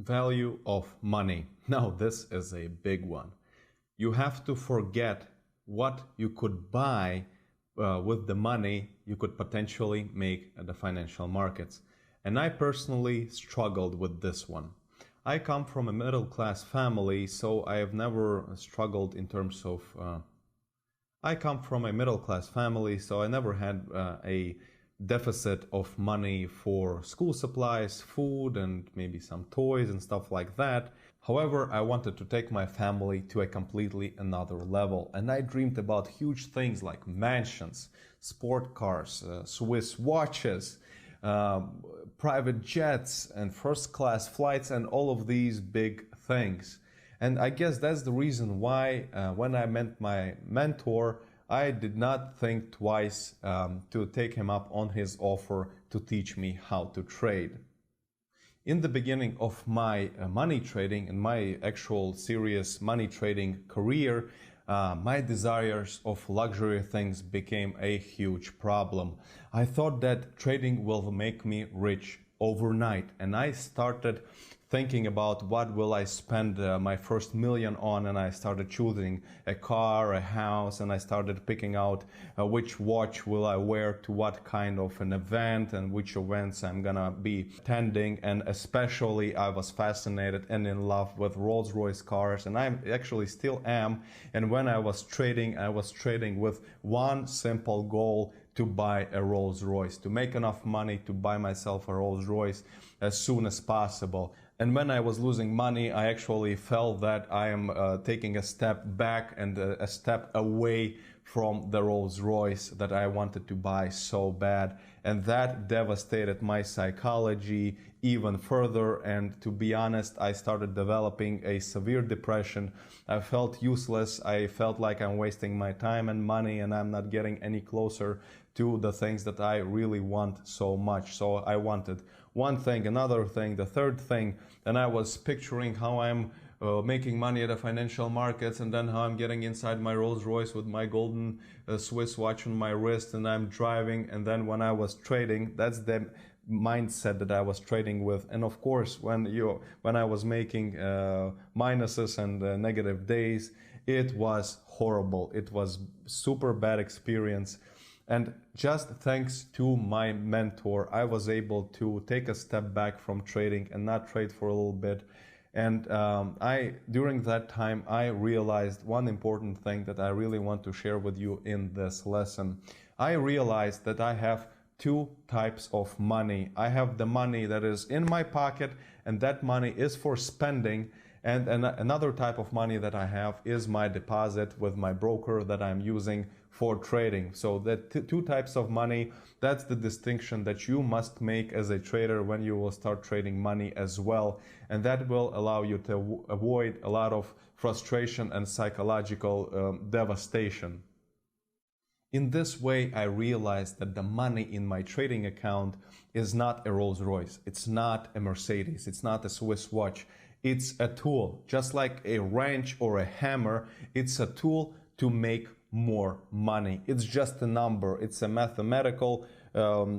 Value of money. Now, this is a big one. You have to forget what you could buy with the money you could potentially make at the financial markets. And I personally struggled with this one. I come from a middle class family, so I have never struggled in terms of. I come from a middle class family, so I never had a deficit of money for school supplies, food, and maybe some toys and stuff like that. However, I wanted to take my family to a completely another level, and I dreamed about huge things like mansions, sport cars, Swiss watches, private jets, and first-class flights, and all of these big things. And I guess that's the reason why when I met my mentor, I did not think twice to take him up on his offer to teach me how to trade. In the beginning of my money trading and my actual serious money trading career, my desires of luxury things became a huge problem. I thought that trading will make me rich overnight, and I started thinking about what will I spend my first million on, and I started choosing a car, a house, and I started picking out which watch will I wear to what kind of an event and which events I'm gonna be attending. And especially I was fascinated and in love with Rolls-Royce cars, and I actually still am. And when I was trading with one simple goal: to buy a Rolls-Royce, to make enough money to buy myself a Rolls-Royce as soon as possible. And when I was losing money, I actually felt that I am taking a step back and a step away from the Rolls-Royce that I wanted to buy so bad. And that devastated my psychology even further. And to be honest, I started developing a severe depression. I felt useless. I felt like I'm wasting my time and money, and I'm not getting any closer to the things that I really want so much. So I wanted one thing, another thing, the third thing, and I was picturing how I'm making money at the financial markets, and then how I'm getting inside my Rolls-Royce with my golden Swiss watch on my wrist, and I'm driving. And then when I was trading, that's the mindset that I was trading with. And of course, when I was making minuses and negative days, it was horrible. It was super bad experience. And just thanks to my mentor, I was able to take a step back from trading and not trade for a little bit. And during that time, I realized one important thing that I really want to share with you in this lesson. I realized that I have two types of money. I have the money that is in my pocket, and that money is for spending. And another type of money that I have is my deposit with my broker that I'm using for trading. So that two types of money, that's the distinction that you must make as a trader when you will start trading money as well. And that will allow you to avoid a lot of frustration and psychological devastation. In this way, I realized that the money in my trading account is not a Rolls-Royce, it's not a Mercedes, it's not a Swiss watch. It's a tool, just like a wrench or a hammer. It's a tool to make more money. It's just a number. It's a mathematical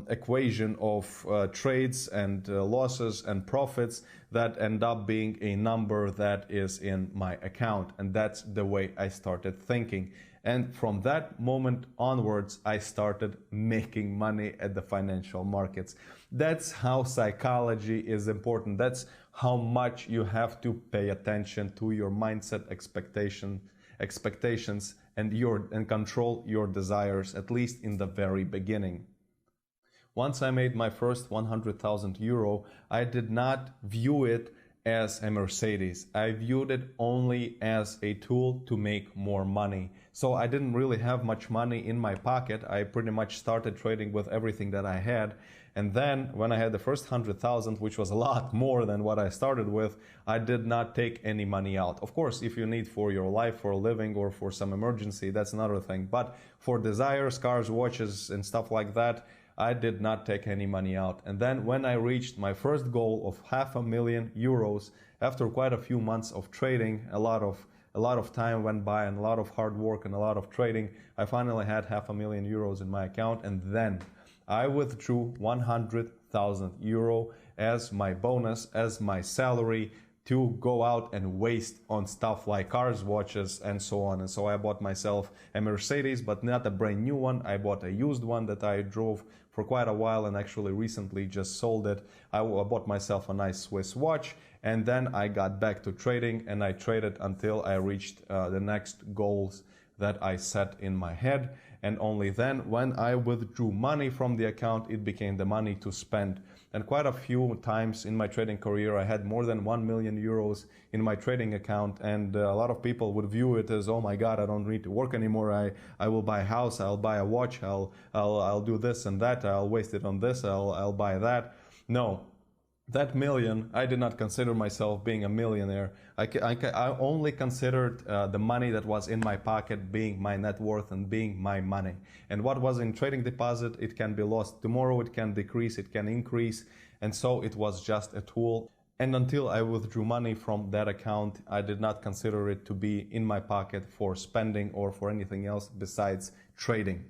equation of trades and losses and profits that end up being a number that is in my account. And that's the way I started thinking. And from that moment onwards, I started making money at the financial markets. That's how psychology is important. That's how much you have to pay attention to your mindset, expectations, and control your desires, at least in the very beginning. Once I made my first 100,000 euro, I did not view it as a Mercedes. I viewed it only as a tool to make more money. So I didn't really have much money in my pocket. I pretty much started trading with everything that I had. And then when I had the first 100,000, which was a lot more than what I started with, I did not take any money out. Of course, if you need for your life, for a living, or for some emergency, that's another thing. But for desires, cars, watches, and stuff like that, I did not take any money out. And then when I reached my first goal of €500,000, after quite a few months of trading, a lot of time went by and a lot of hard work and a lot of trading, I finally had €500,000 in my account. And then I withdrew €100,000 as my bonus, as my salary, to go out and waste on stuff like cars, watches, and so on. And so I bought myself a Mercedes, but not a brand new one. I bought a used one that I drove for quite a while and actually recently just sold it. I bought myself a nice Swiss watch, and then I got back to trading, and I traded until I reached the next goals that I set in my head. And only then, when I withdrew money from the account, it became the money to spend. And quite a few times in my trading career, I had more than 1 million euros in my trading account. And a lot of people would view it as, oh my God, I don't need to work anymore. I will buy a house, I'll buy a watch, I'll do this and that, I'll waste it on this, I'll buy that. No. That million, I did not consider myself being a millionaire. I only considered the money that was in my pocket being my net worth and being my money. And what was in trading deposit, it can be lost tomorrow, it can decrease, it can increase. And so it was just a tool. And until I withdrew money from that account, I did not consider it to be in my pocket for spending or for anything else besides trading.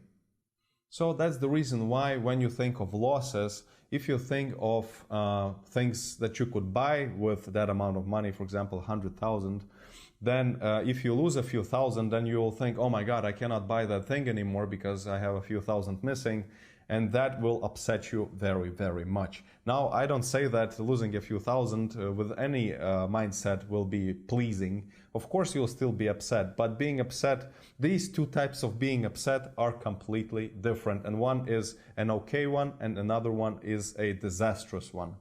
So that's the reason why when you think of losses, if you think of things that you could buy with that amount of money, for example, 100,000, then if you lose a few thousand, then you will think, oh my God, I cannot buy that thing anymore because I have a few thousand missing. And that will upset you very, very much. Now, I don't say that losing a few thousand with any mindset will be pleasing. Of course, you'll still be upset, but being upset, these two types of being upset are completely different. And one is an okay one, and another one is a disastrous one.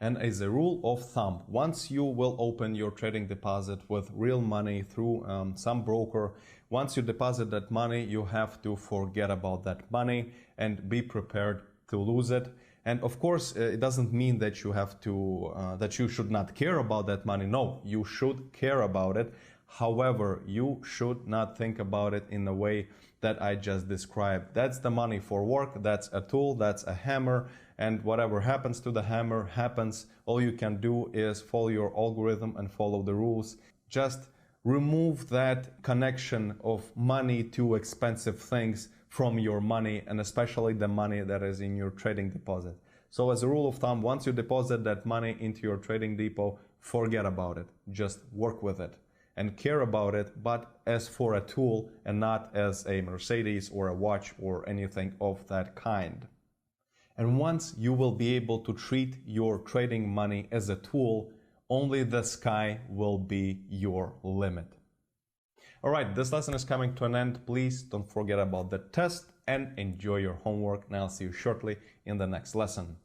And as a rule of thumb, once you will open your trading deposit with real money through some broker, once you deposit that money, you have to forget about that money and be prepared to lose it. And of course, it doesn't mean that you have to, that you should not care about that money. No, you should care about it. However, you should not think about it in the way that I just described. That's the money for work. That's a tool. That's a hammer. And whatever happens to the hammer happens. All you can do is follow your algorithm and follow the rules. Just remove that connection of money to expensive things from your money, and especially the money that is in your trading deposit. So as a rule of thumb, once you deposit that money into your trading depot, forget about it. Just work with it and care about it, but as for a tool and not as a Mercedes or a watch or anything of that kind. And once you will be able to treat your trading money as a tool, only the sky will be your limit. All right, this lesson is coming to an end. Please don't forget about the test and enjoy your homework. And I'll see you shortly in the next lesson.